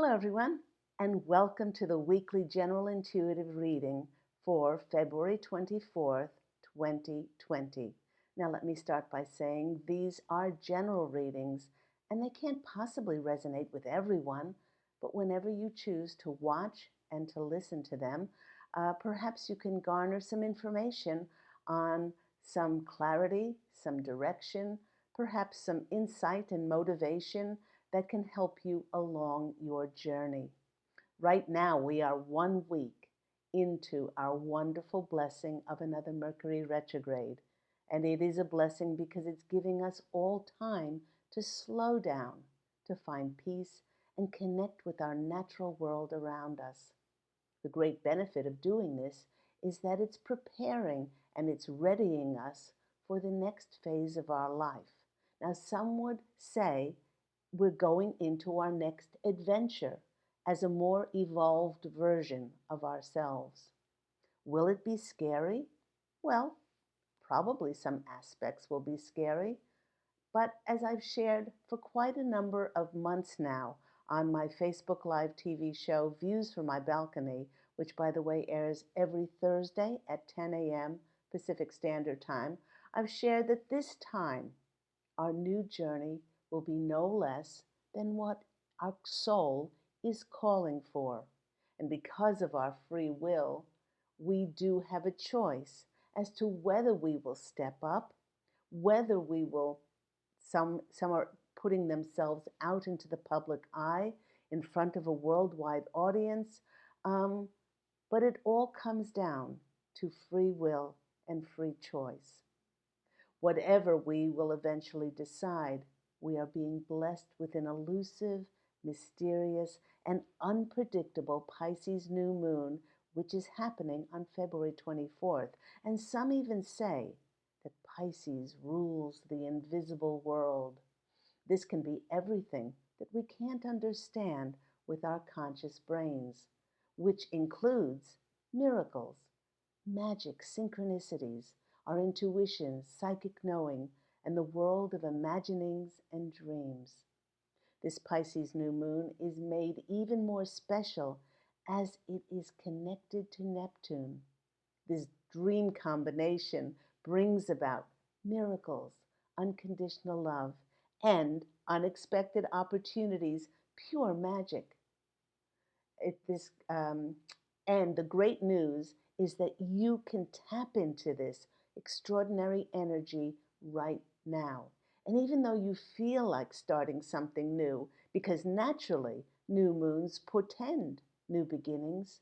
Hello, everyone, and welcome to the weekly general intuitive reading for February 24th, 2020. Now, let me start by saying these are general readings, and they can't possibly resonate with everyone, but whenever you choose to watch and to listen to them, perhaps you can garner some information on some clarity, some direction, perhaps some insight and motivation that can help you along your journey. Right now, we are 1 week into our wonderful blessing of another Mercury retrograde. And it is a blessing because it's giving us all time to slow down, to find peace, and connect with our natural world around us. The great benefit of doing this is that it's preparing and it's readying us for the next phase of our life. Now, some would say we're going into our next adventure as a more evolved version of ourselves. Will it be scary? Well, probably some aspects will be scary, but as I've shared for quite a number of months now on my Facebook Live TV show, Views from My Balcony, which, by the way, airs every Thursday at 10 a.m. Pacific Standard Time, I've shared that this time our new journey will be no less than what our soul is calling for. And because of our free will, we do have a choice as to whether we will step up, whether we will, some are putting themselves out into the public eye in front of a worldwide audience, but it all comes down to free will and free choice. Whatever we will eventually decide, we are being blessed with an elusive, mysterious, and unpredictable Pisces new moon, which is happening on February 24th. And some even say that Pisces rules the invisible world. This can be everything that we can't understand with our conscious brains, which includes miracles, magic, synchronicities, our intuition, psychic knowing, and the world of imaginings and dreams. This Pisces new moon is made even more special as it is connected to Neptune. This dream combination brings about miracles, unconditional love, and unexpected opportunities, pure magic. And the great news is that you can tap into this extraordinary energy right now. And even though you feel like starting something new, because naturally new moons portend new beginnings,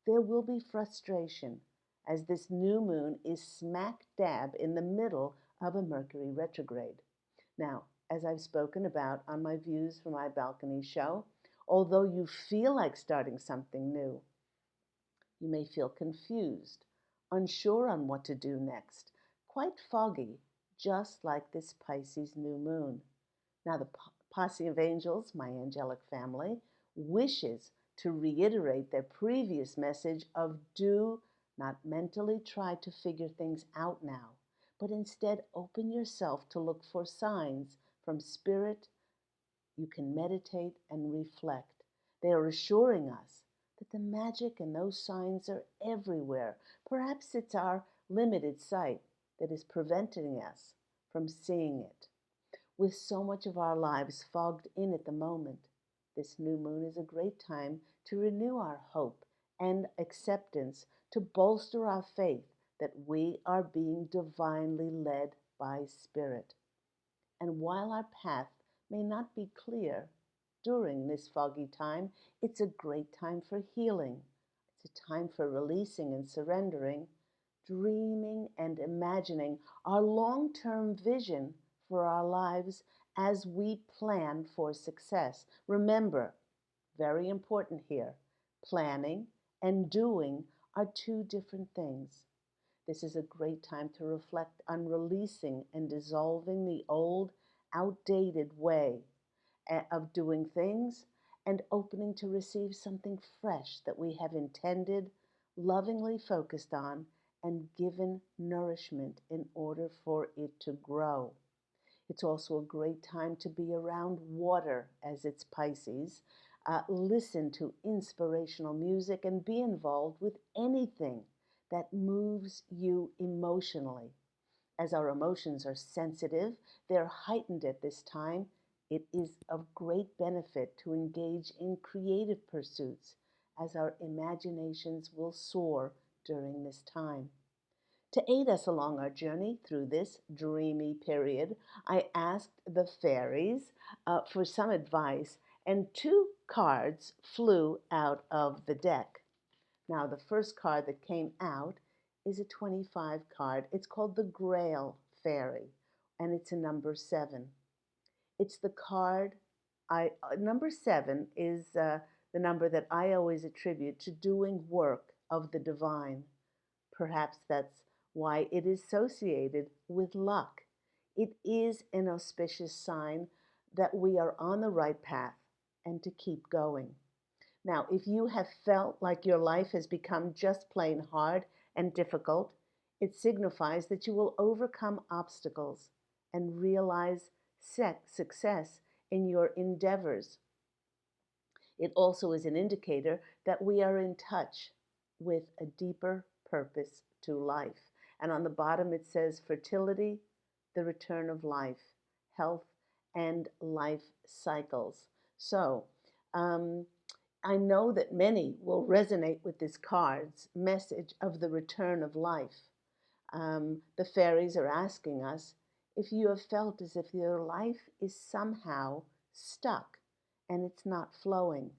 there will be frustration as this new moon is smack dab in the middle of a Mercury retrograde. Now, as I've spoken about on my Views from My Balcony show, although you feel like starting something new, you may feel confused, unsure on what to do next, quite foggy, just like this Pisces new moon. Now, the Posse of Angels, my angelic family, wishes to reiterate their previous message of do not mentally try to figure things out now, but instead open yourself to look for signs from Spirit. You can meditate and reflect. They are assuring us that the magic and those signs are everywhere. Perhaps it's our limited sight that is preventing us from seeing it. With so much of our lives fogged in at the moment, this new moon is a great time to renew our hope and acceptance, to bolster our faith that we are being divinely led by Spirit. And while our path may not be clear during this foggy time, it's a great time for healing. It's a time for releasing and surrendering, dreaming and imagining our long-term vision for our lives as we plan for success. Remember, very important here, planning and doing are two different things. This is a great time to reflect on releasing and dissolving the old, outdated way of doing things and opening to receive something fresh that we have intended, lovingly focused on, and given nourishment in order for it to grow. It's also a great time to be around water, as it's Pisces, Listen to inspirational music and be involved with anything that moves you emotionally. As our emotions are sensitive, they're heightened at this time. It is of great benefit to engage in creative pursuits, as our imaginations will soar during this time. To aid us along our journey through this dreamy period, I asked the fairies for some advice, and two cards flew out of the deck. Now, the first card that came out is a 25 card. It's called the Grail Fairy, and it's a number 7. It's the card number 7 is the number that I always attribute to doing work of the divine. Perhaps that's why it is associated with luck. It is an auspicious sign that we are on the right path and to keep going. Now, if you have felt like your life has become just plain hard and difficult, it signifies that you will overcome obstacles and realize success in your endeavors. It also is an indicator that we are in touch with a deeper purpose to life. And on the bottom it says fertility, the return of life, health, and life cycles. So, I know that many will resonate with this card's message of the return of life. The fairies are asking us if you have felt as if your life is somehow stuck and it's not flowing.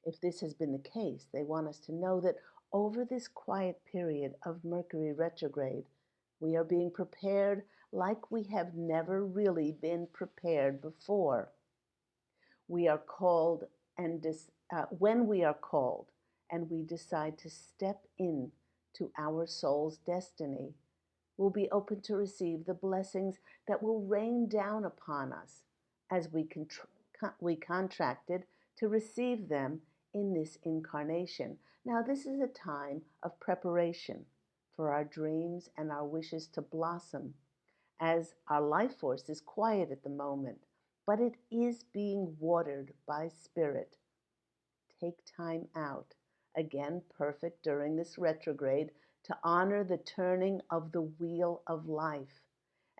If this has been the case, they want us to know that over this quiet period of Mercury retrograde, we are being prepared like we have never really been prepared before. We are called, and when we are called and we decide to step in to our soul's destiny, we'll be open to receive the blessings that will rain down upon us as we contracted to receive them in this incarnation. Now, this is a time of preparation for our dreams and our wishes to blossom, as our life force is quiet at the moment, but it is being watered by spirit. Take time out, again perfect during this retrograde, to honor the turning of the wheel of life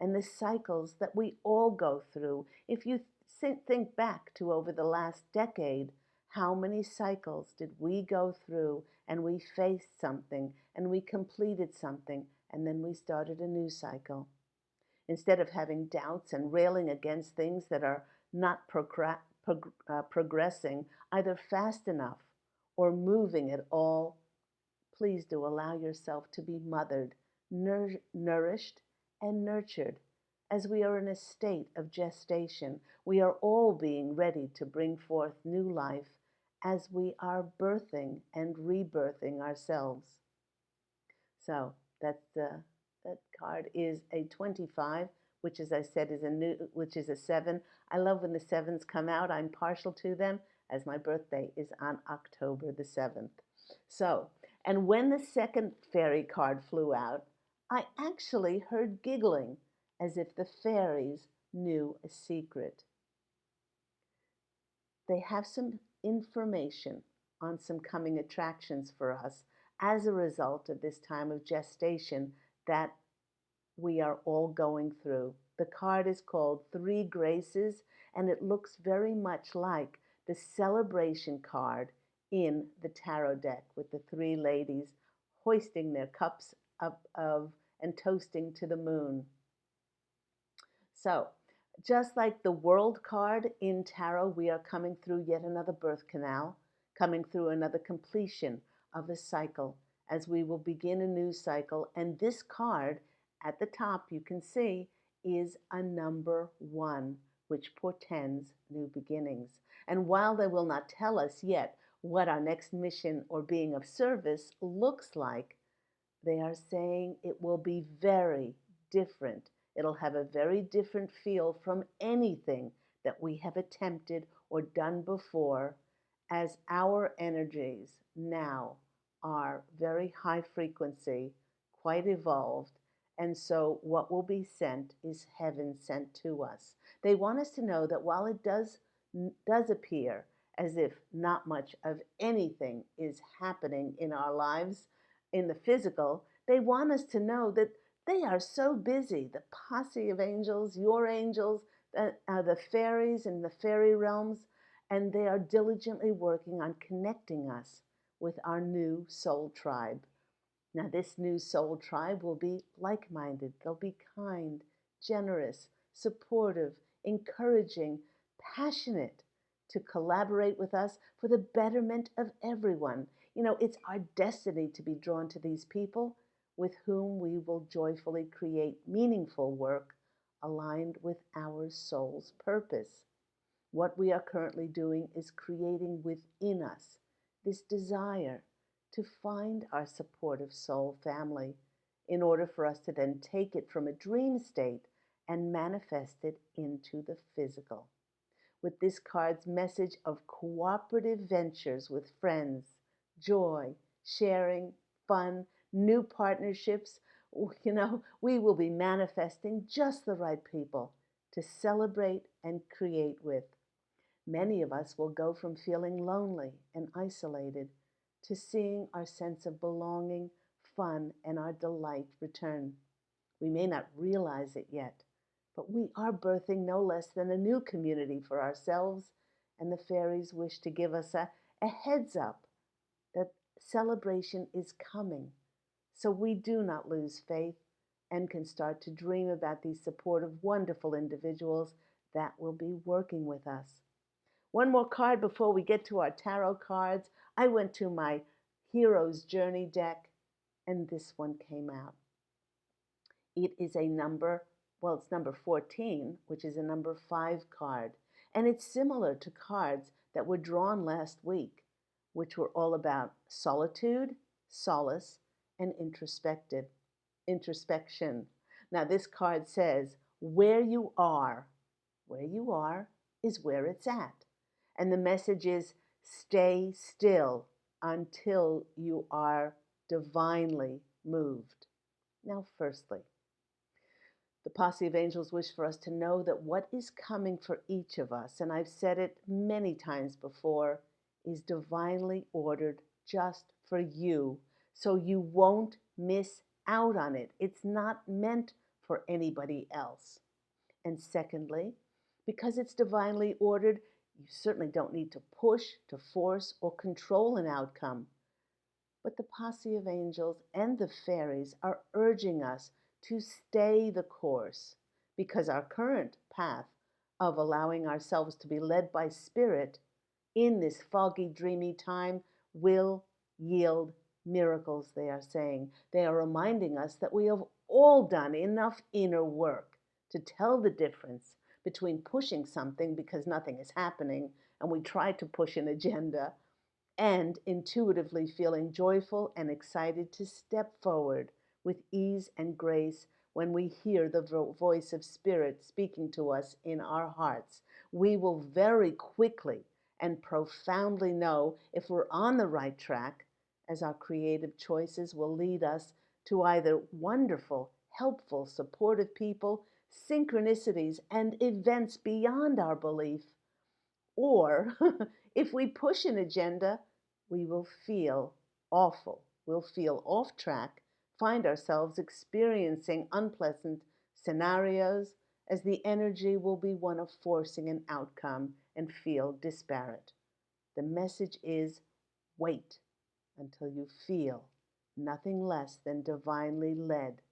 and the cycles that we all go through. If you think back to over the last decade, how many cycles did we go through, and we faced something and we completed something and then we started a new cycle. Instead of having doubts and railing against things that are not progressing either fast enough or moving at all, please do allow yourself to be mothered, nourished, and nurtured. As we are in a state of gestation, we are all being ready to bring forth new life as we are birthing and rebirthing ourselves. So that card is a 25, which, as I said, which is a 7. I love when the 7s come out. I'm partial to them, as my birthday is on October the 7th. So, and when the second fairy card flew out, I actually heard giggling, as if the fairies knew a secret. They have some information on some coming attractions for us as a result of this time of gestation that we are all going through. The card is called Three Graces, and it looks very much like the celebration card in the tarot deck, with the three ladies hoisting their cups up of and toasting to the moon. So, just like the World card in tarot, we are coming through yet another birth canal, coming through another completion of a cycle, as we will begin a new cycle. And this card at the top, you can see, is a number 1, which portends new beginnings. And while they will not tell us yet what our next mission or being of service looks like, they are saying it will be very different. It'll have a very different feel from anything that we have attempted or done before, as our energies now are very high frequency, quite evolved, and so what will be sent is heaven sent to us. They want us to know that while it does appear as if not much of anything is happening in our lives in the physical. They want us to know that they are so busy. The posse of angels, your angels, the fairies in the fairy realms, and they are diligently working on connecting us with our new soul tribe. Now, this new soul tribe will be like-minded. They'll be kind, generous, supportive, encouraging, passionate to collaborate with us for the betterment of everyone. You know, it's our destiny to be drawn to these people with whom we will joyfully create meaningful work aligned with our soul's purpose. What we are currently doing is creating within us this desire to find our supportive soul family in order for us to then take it from a dream state and manifest it into the physical. With this card's message of cooperative ventures with friends, joy, sharing, fun, new partnerships, we will be manifesting just the right people to celebrate and create with. Many of us will go from feeling lonely and isolated to seeing our sense of belonging, fun, and our delight return. We may not realize it yet, but we are birthing no less than a new community for ourselves, and the fairies wish to give us a heads up that celebration is coming, so we do not lose faith and can start to dream about these supportive, wonderful individuals that will be working with us. One more card before we get to our tarot cards. I went to my Hero's Journey deck, and this one came out. It is a number, well, it's number 14, which is a number 5 card. And it's similar to cards that were drawn last week, which were all about solitude, solace, and introspection. Now, this card says, where you are is where it's at. And the message is, stay still until you are divinely moved. Now, firstly, the Posse of Angels wish for us to know that what is coming for each of us, and I've said it many times before, is divinely ordered just for you, so you won't miss out on it. It's not meant for anybody else. And secondly, because it's divinely ordered, you certainly don't need to push, to force, or control an outcome. But the Posse of Angels and the fairies are urging us to stay the course, because our current path of allowing ourselves to be led by spirit in this foggy, dreamy time will yield miracles, they are saying. They are reminding us that we have all done enough inner work to tell the difference between pushing something because nothing is happening and we try to push an agenda, and intuitively feeling joyful and excited to step forward with ease and grace when we hear the voice of Spirit speaking to us in our hearts. We will very quickly and profoundly know if we're on the right track, as our creative choices will lead us to either wonderful, helpful, supportive people, synchronicities, and events beyond our belief, or if we push an agenda, we will feel awful. We'll feel off track, find ourselves experiencing unpleasant scenarios, as the energy will be one of forcing an outcome and feel disparate. The message is, wait until you feel nothing less than divinely led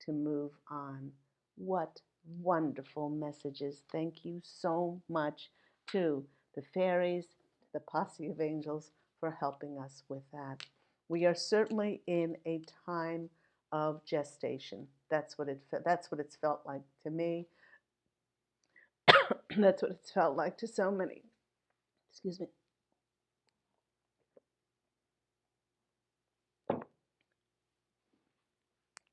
to move on. What wonderful messages. Thank you so much to the fairies, the Posse of Angels, for helping us with that. We are certainly in a time of gestation. That's what it's felt like to me. That's what it's felt like to so many. Excuse me.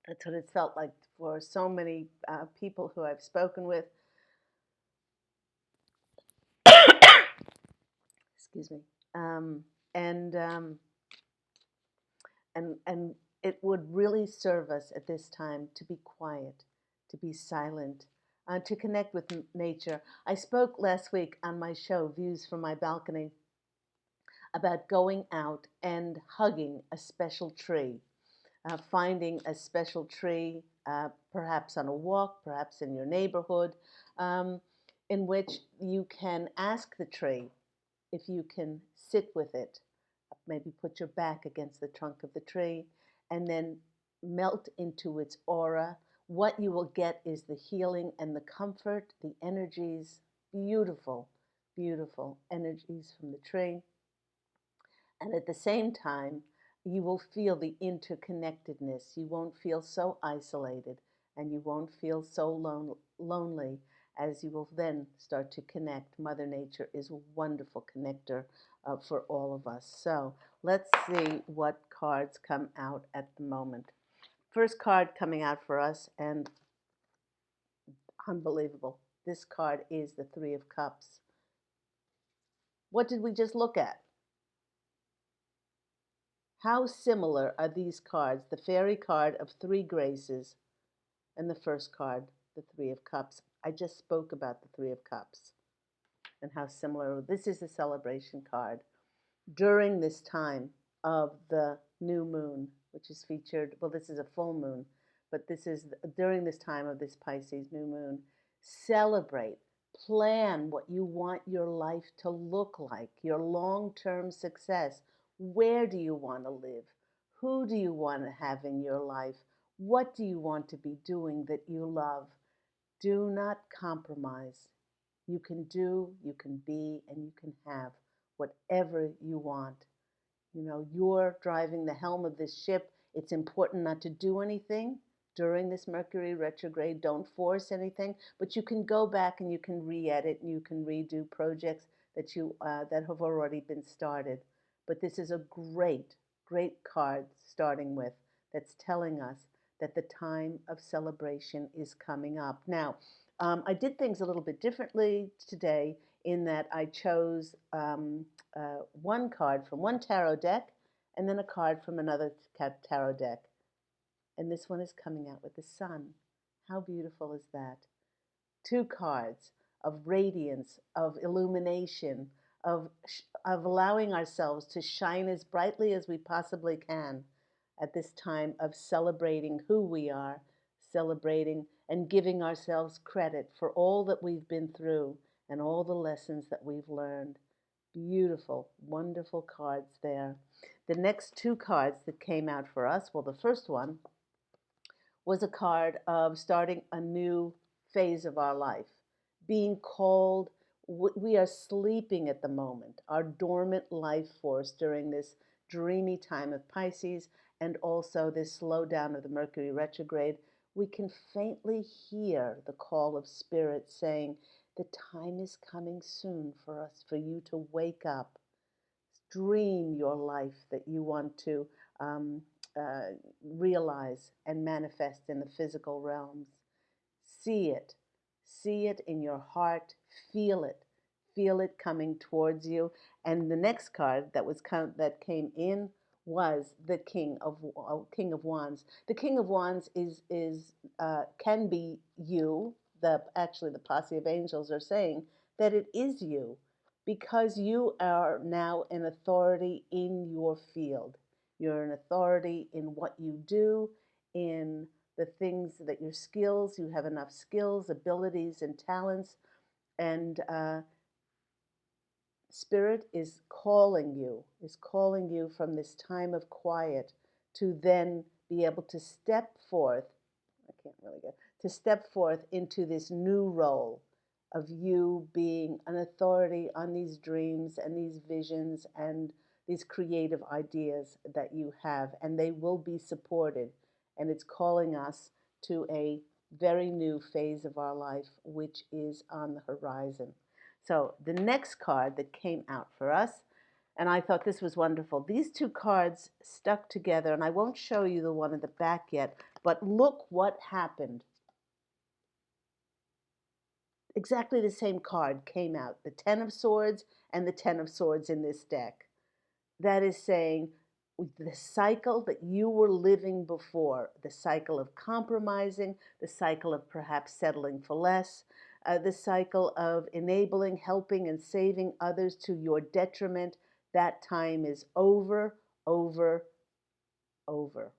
That's what it's felt like for so many people who I've spoken with. Excuse me. And it would really serve us at this time to be quiet, to be silent, to connect with nature. I spoke last week on my show, Views from My Balcony, about going out and hugging a special tree, finding a special tree, perhaps on a walk, perhaps in your neighborhood, um, in which you can ask the tree if you can sit with it, maybe put your back against the trunk of the tree, and then melt into its aura. What you will get is the healing and the comfort, the energies, beautiful, beautiful energies from the tree. And at the same time, you will feel the interconnectedness. You won't feel so isolated and you won't feel so lonely as you will then start to connect. Mother Nature is a wonderful connector for all of us. So let's see what cards come out at the moment. First card coming out for us, and unbelievable. This card is the Three of Cups. What did we just look at? How similar are these cards, the fairy card of three graces and the first card, the Three of Cups? I just spoke about the Three of Cups and how similar. This is the celebration card. During this time of the new moon, which is featured, well, this is a full moon, but this is during this time of this Pisces new moon, celebrate, plan what you want your life to look like, your long-term success. Where do you want to live? Who do you want to have in your life? What do you want to be doing that you love? Do not compromise. You can do, you can be, and you can have whatever you want. You know, you're driving the helm of this ship. It's important not to do anything during this Mercury retrograde. Don't force anything, but you can go back and you can re-edit and you can redo projects that that have already been started. But this is a great, great card starting with that's telling us that the time of celebration is coming up. Now, I did things a little bit differently today in that I chose one card from one tarot deck and then a card from another tarot deck. And this one is coming out with the sun. How beautiful is that? Two cards of radiance, of illumination, of allowing ourselves to shine as brightly as we possibly can at this time of celebrating who we are, celebrating and giving ourselves credit for all that we've been through and all the lessons that we've learned. Beautiful, wonderful cards there. The next two cards that came out for us, well, the first one was a card of starting a new phase of our life, being called. We are sleeping at the moment, our dormant life force during this dreamy time of Pisces and also this slowdown of the Mercury retrograde. We can faintly hear the call of Spirit saying, the time is coming soon for us, for you to wake up. Dream your life that you want to um, uh, realize and manifest in the physical realms. See it. See it in your heart. Feel it. Feel it coming towards you. And the next card that came in was the King of Wands. The King of Wands can be you. Actually, the Posse of Angels are saying that it is you, because you are now an authority in your field. You're an authority in what you do, in the things that your skills, you have enough skills, abilities, and talents, and Spirit is calling you from this time of quiet to then be able to step forth. I can't really get to step forth into this new role of you being an authority on these dreams and these visions and these creative ideas that you have, and they will be supported. And it's calling us to a very new phase of our life, which is on the horizon. So the next card that came out for us, and I thought this was wonderful. These two cards stuck together, and I won't show you the one at the back yet, but look what happened. Exactly the same card came out, the Ten of Swords and the Ten of Swords in this deck. That is saying the cycle that you were living before, the cycle of compromising, the cycle of perhaps settling for less, the cycle of enabling, helping, and saving others to your detriment, That time is over, over, over.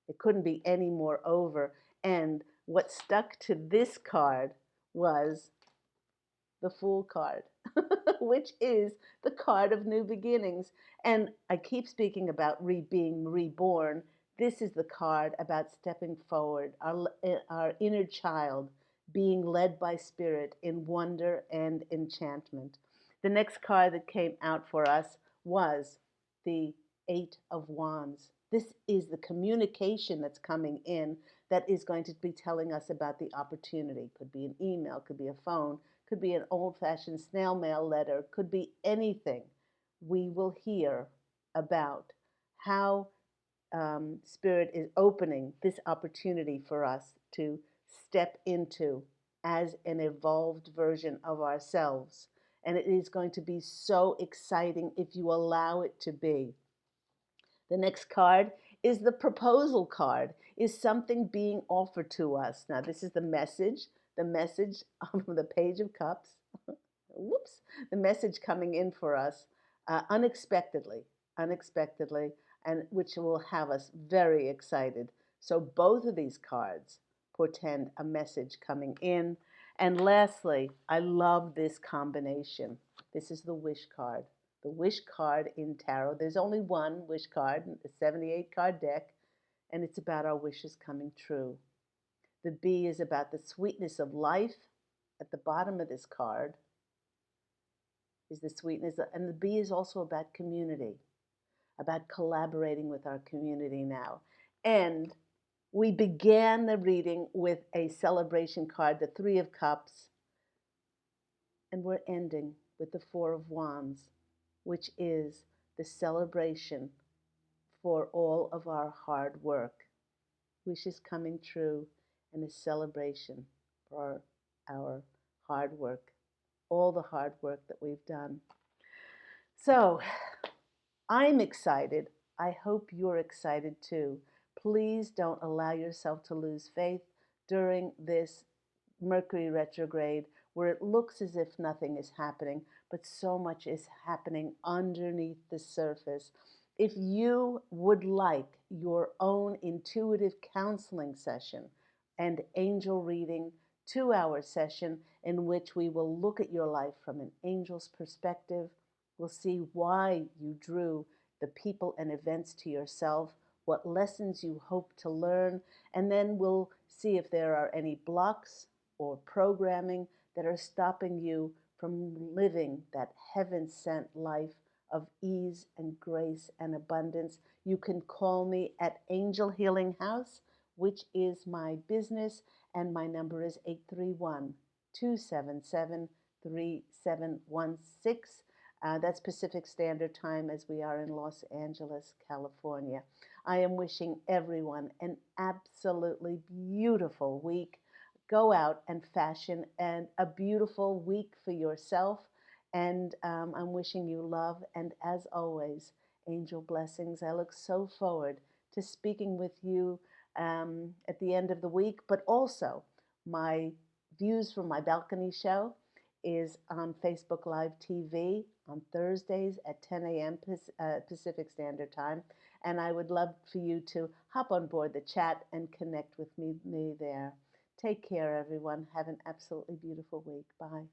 It couldn't be any more over. And what stuck to this card was the Fool card, which is the card of new beginnings. And I keep speaking about being reborn. This is the card about stepping forward, our inner child being led by spirit in wonder and enchantment. The next card that came out for us was the Eight of Wands. This is the communication that's coming in that is going to be telling us about the opportunity. Could be an email, could be a phone, could be an old-fashioned snail mail letter, could be anything. We will hear about how Spirit is opening this opportunity for us to step into as an evolved version of ourselves. And it is going to be so exciting if you allow it to be. The next card is the proposal card. Is something being offered to us? Now, this is the message from the Page of Cups. Whoops, the message coming in for us unexpectedly, and which will have us very excited. So both of these cards portend a message coming in. And lastly, I love this combination. This is the wish card. The wish card in tarot. There's only one wish card, a 78 card deck, and it's about our wishes coming true. The B is about the sweetness of life. At the bottom of this card is the sweetness, and the B is also about community, about collaborating with our community now. And we began the reading with a celebration card, the Three of Cups, and we're ending with the Four of Wands, which is the celebration for all of our hard work, wishes coming true, and a celebration for our hard work, all the hard work that we've done. So I'm excited. I hope you're excited too. Please don't allow yourself to lose faith during this Mercury retrograde, where it looks as if nothing is happening, but so much is happening underneath the surface. If you would like your own intuitive counseling session and angel reading 2-hour session in which we will look at your life from an angel's perspective, we'll see why you drew the people and events to yourself, what lessons you hope to learn, and then we'll see if there are any blocks or programming that are stopping you from living that heaven-sent life of ease and grace and abundance. You can call me at Angel Healing House, which is my business, and my number is 831-277-3716. That's Pacific Standard Time, as we are in Los Angeles, California. I am wishing everyone an absolutely beautiful week. Go out and fashion a beautiful week for yourself. And I'm wishing you love. And as always, angel blessings. I look so forward to speaking with you at the end of the week. But also, my Views from My Balcony show is on Facebook Live TV on Thursdays at 10 a.m. Pacific Standard Time. And I would love for you to hop on board the chat and connect with me there. Take care, everyone. Have an absolutely beautiful week. Bye.